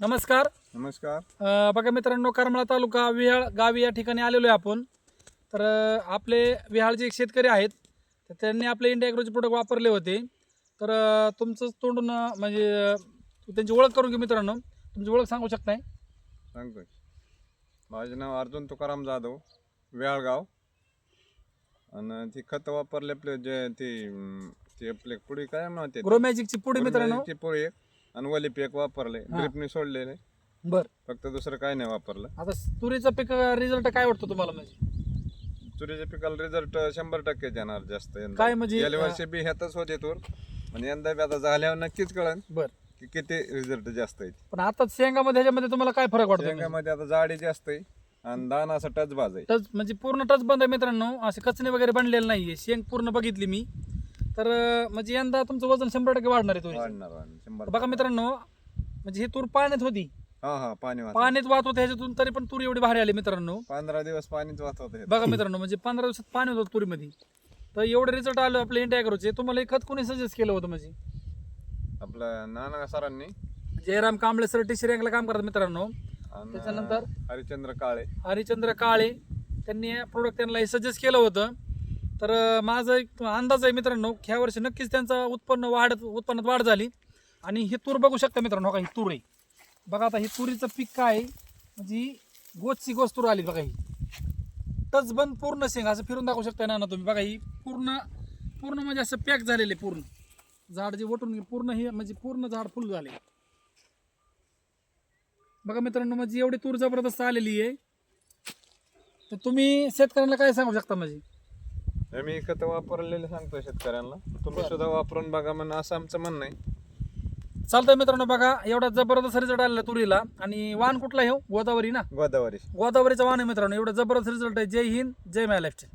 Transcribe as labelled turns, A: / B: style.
A: नमस्कार.
B: नमस्कार.
A: बघा मित्रांनो, करमाळा तालुका विहाळ गावी या ठिकाणी आलेलो आहे आपण. तर आपले विहाळचे एक शेतकरी आहेत, तर त्यांनी आपले इंडिया ॲग्रोचे प्रोडक्ट वापरले होते. तर तुमचं तोंडून त्यांची ओळख करून घेऊ. मित्रांनो, तुमची ओळख सांगू शकताय?
B: सांगतोय. माझे नाव अर्जुन तुकाराम जाधव, वेळगाव. आणि ती खत वापरले आपले जे ते आपले पुढे काय म्हणते
A: ग्रो मॅजिकची पुढे मित्रांनो.
B: ती पुढे एक आणि वली एक वापरले, ड्रिपने सोडलेले.
A: बर,
B: फक्त दुसरं काय नाही वापरलं.
A: आता तुरीचा पीक रिझल्ट काय वाटतो तुम्हाला? म्हणजे
B: तुरीच्या पिकाला रिझल्ट 100% येणार जास्त यंदा.
A: काय म्हणजे
B: गेल्या वर्षी बी ह्यातच होते तूर, पण यंदा बी आता झाल्यावर नक्कीच कळन
A: बर,
B: की किती रिझल्ट जास्त आहे.
A: पण आता शेंगामध्ये ह्याच्यामध्ये तुम्हाला काय फरक वाटतो?
B: शेंगामध्ये आता जाडी जास्त आहे आणि दाना असा टच बाज आहे.
A: टच म्हणजे पूर्ण टच बंद आहे मित्रांनो, असे कचने वगैरे बनलेले नाहीये. शेंग पूर्ण बघितली मी, तर म्हणजे यंदा तुमचं वजन 100% वाढणार आहे तुरीचं.
B: वाढणार 100.
A: बघा मित्रांनो, म्हणजे ही तूर पाण्यात होती,
B: हा पाणी वाहतं.
A: पाण्यात वाहत होते ह्याच्यातून, तरी पण तूर एवढी भारी आली मित्रांनो.
B: 15 दिवस पाणीच वाहत होते.
A: बघा मित्रांनो, म्हणजे 15 दिवसात पाणी होतं तुरीमध्ये. तर एवढे रिझल्ट आले आपले इंडिया ॲग्रोचे. तुम्हाला हे खत कोणी सजेस्ट केलं होतं? म्हणजे
B: आपलं नाना सरांनी
A: जयराम कांबळे सर टिशरिंगला काम करतात मित्रांनो.
B: आणि
A: त्याच्यानंतर
B: हरिचंद्र काळे.
A: हरिचंद्र काळे, त्यांनी प्रोडक्ट त्यांना सजेस्ट केलं होतं. तर माझा एक अंदाज आहे मित्रांनो, ह्या वर्षी नक्कीच त्यांचं उत्पन्नात वाढ झाली. आणि ही तूर बघू शकता मित्रांनो, का ही तूर आहे बघा. आता ही तुरीचं पीक काय आहे, म्हणजे गोचची गोच तूर आली बघा. ही टच बंद पूर्ण शेंग असं फिरून दाखवू शकता ना तुम्ही. बघा ही पूर्ण पूर्ण म्हणजे असं पॅक झालेले, पूर्ण झाड जे वटून पूर्ण हे म्हणजे पूर्ण झाड फुल झाले. बघा मित्रांनो, म्हणजे एवढी तूर जबरदस्त आलेली आहे. तर तुम्ही शेतकऱ्यांना काय सांगू शकता? म्हणजे
B: मी खत वापरलेले सांगतो शेतकऱ्यांना, तुम्ही सुद्धा वापरून बघा म्हणून असं आमचं म्हणणं आहे.
A: चालतंय मित्रांनो. बघा एवढा जबरदस्त रिझल्ट आलेला तुरीला. आणि वाण कुठला आहे? हो, गोदावरी ना.
B: गोदावरी.
A: गोदावरीचा वाण आहे मित्रांनो. एवढा जबरदस्त रिझल्ट आहे. जय हिंद, जय महाराष्ट्र.